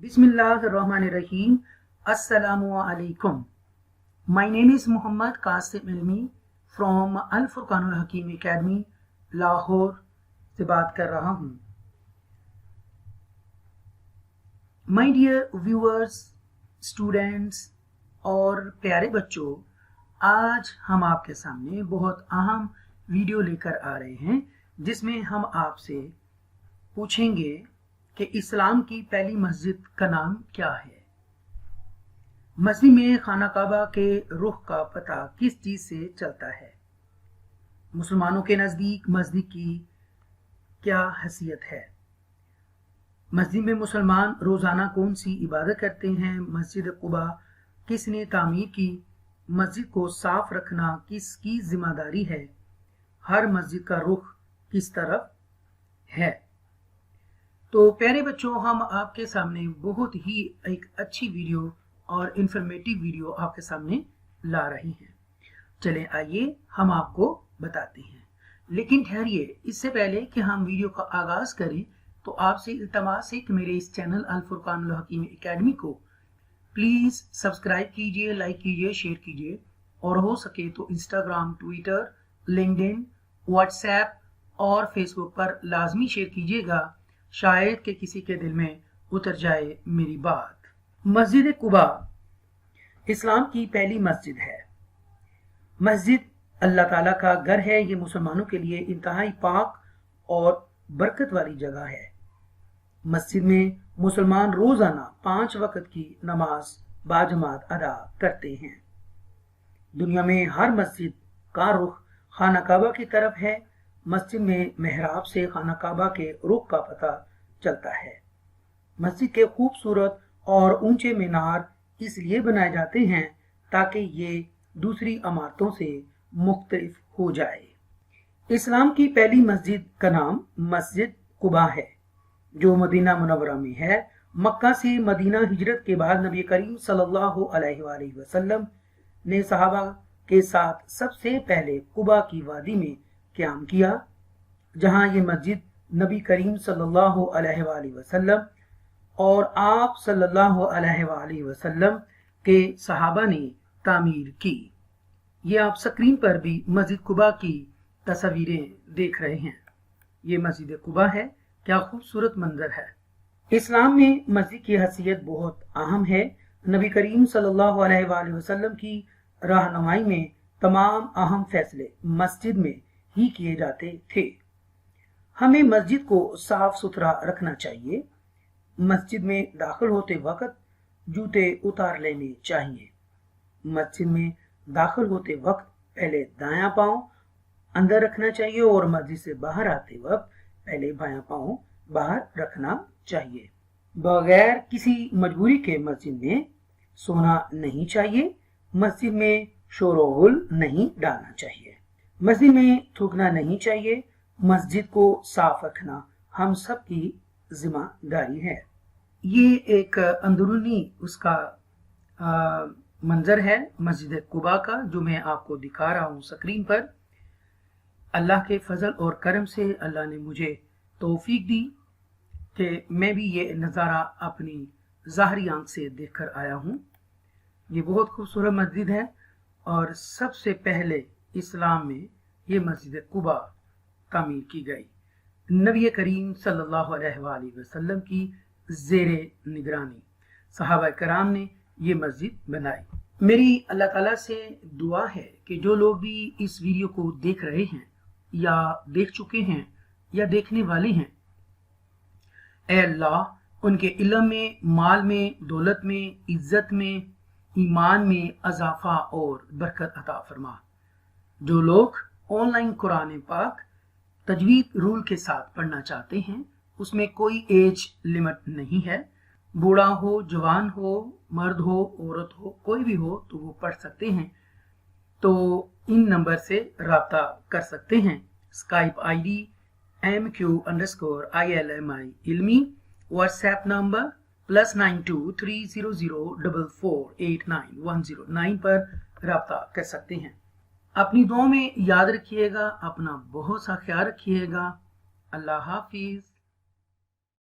Bismillahirrahmanirrahim. Assalamu alaikum. My name is Muhammad Qasim Ilmi from Al Furqan Al Hakim Academy, Lahore से बात कर रहा हूँ. My dear viewers, students और प्यारे बच्चों, आज हम आपके सामने बहुत अहम वीडियो लेकर आ रहे हैं जिसमें हम आपसे पूछेंगे कि इस्लाम की पहली मस्जिद का नाम क्या है. मस्जिद में खाना काबा के रुख का पता किस चीज से चलता है. मुसलमानों के नजदीक मस्जिद की क्या हैसियत है. मस्जिद में मुसलमान रोजाना कौन सी इबादत करते हैं. मस्जिद कुबा किसने तामीर की. मस्जिद को साफ रखना किसकी जिम्मेदारी है. हर मस्जिद का रुख किस तरफ है. तो प्यारे बच्चों, हम आपके सामने बहुत ही एक अच्छी वीडियो और इंफॉर्मेटिव वीडियो आपके सामने ला रहे हैं. चलें आइए हम आपको बताते हैं. लेकिन ठहरिए, इससे पहले कि हम वीडियो का आगाज करें तो आपसे इल्तमास है कि मेरे इस चैनल अल फुरकान अल हकीम एकेडमी को प्लीज सब्सक्राइब कीजिए, लाइक कीजिए, शेयर कीजिए और हो सके तो इंस्टाग्राम, ट्विटर, लिंक्डइन, व्हाट्सएप और फेसबुक पर लाजमी शेयर कीजिएगा. शायद कि किसी के दिल में उतर जाए मेरी बात. मस्जिद कुबा इस्लाम की पहली मस्जिद है. मस्जिद अल्लाह ताला का घर है. ये मुसलमानों के लिए इंतहाई पाक और बरकत वाली जगह है. मस्जिद में मुसलमान रोजाना 5 वक्त की नमाज बाजमात अदा करते हैं. दुनिया में हर मस्जिद का रुख खाना काबा की तरफ है. मस्जिद में मेहराब से खाना काबा के रुख का पता चलता है. मस्जिद के खूबसूरत और ऊंचे मीनार इसलिए बनाए जाते हैं ताकि ये दूसरी इमारतों से मुख्तलिफ हो जाए. इस्लाम की पहली मस्जिद का नाम मस्जिद कुबा है जो मदीना मुनव्वरा में है. मक्का से मदीना हिजरत के बाद नबी करीम सल्लल्लाहु अलैहि वसल्लम ने सहाबा के साथ सबसे पहले कुबा की वादी में क़याम किया, जहां ये मस्जिद नबी करीम सल्लल्लाहु अलैहि वसल्लम और आप सल्लल्लाहु अलैहि वसल्लम के सहाबा ने तामीर की. ये आप स्क्रीन पर भी मस्जिद कुबा की तस्वीरें देख रहे हैं. ये मस्जिद कुबा है. क्या खूबसूरत मंजर है. इस्लाम में मस्जिद की हैसियत बहुत अहम है. नबी करीम सल्लल्लाहु अलैहि वसल्लम की रहनुमाई में तमाम अहम फैसले मस्जिद में ही किए जाते थे. हमें मस्जिद को साफ सुथरा रखना चाहिए. मस्जिद में दाखिल होते वक्त जूते उतार लेने चाहिए. मस्जिद में दाखिल होते वक्त पहले दायां पांव अंदर रखना चाहिए और मस्जिद से बाहर आते वक्त पहले बायां पांव बाहर रखना चाहिए. बगैर किसी मजबूरी के मस्जिद में सोना नहीं चाहिए. मस्जिद में शोरगुल नहीं डालना चाहिए. मस्जिद में थूकना नहीं चाहिए. मस्जिद को साफ रखना हम सब की जिम्मेदारी है. ये एक अंदरूनी उसका मंजर है मस्जिद कुबा का जो मैं आपको दिखा रहा हूँ स्क्रीन पर. अल्लाह के फजल और करम से अल्लाह ने मुझे तौफीक दी कि मैं भी ये नज़ारा अपनी ज़ाहरी आंख से देखकर आया हूँ. ये बहुत खूबसूरत मस्जिद है और सबसे पहले इस्लाम में ये मस्जिद कुबा तामीर की गई. नबी करीम सल्लल्लाहु अलैहि वसल्लम की ज़ेरे निगरानी सहाबा कराम ने ये मस्जिद बनाई. मेरी अल्लाह ताला से दुआ है कि जो लोग भी इस वीडियो को देख रहे हैं या देख चुके हैं या देखने वाले हैं, ऐ अल्लाह उनके इल्म में, माल में, दौलत में, इज्जत में, ईमान में अज़ाफ़ा और बरकत अता फरमा. जो लोग ऑनलाइन कुरान पाक तजवीद रूल के साथ पढ़ना चाहते हैं उसमें कोई एज लिमिट नहीं है. बूढ़ा हो, जवान हो, मर्द हो, औरत हो, कोई भी हो तो वो पढ़ सकते हैं. तो इन नंबर से राब्ता कर सकते हैं. स्काइप ID MQ_ILMI इल्मी. व्हाट्सएप नंबर +92 300 4489109 पर राब्ता कर सकते हैं. अपनी दुआ में याद रखिएगा. अपना बहुत सा ख्याल रखिएगा. अल्लाह हाफिज.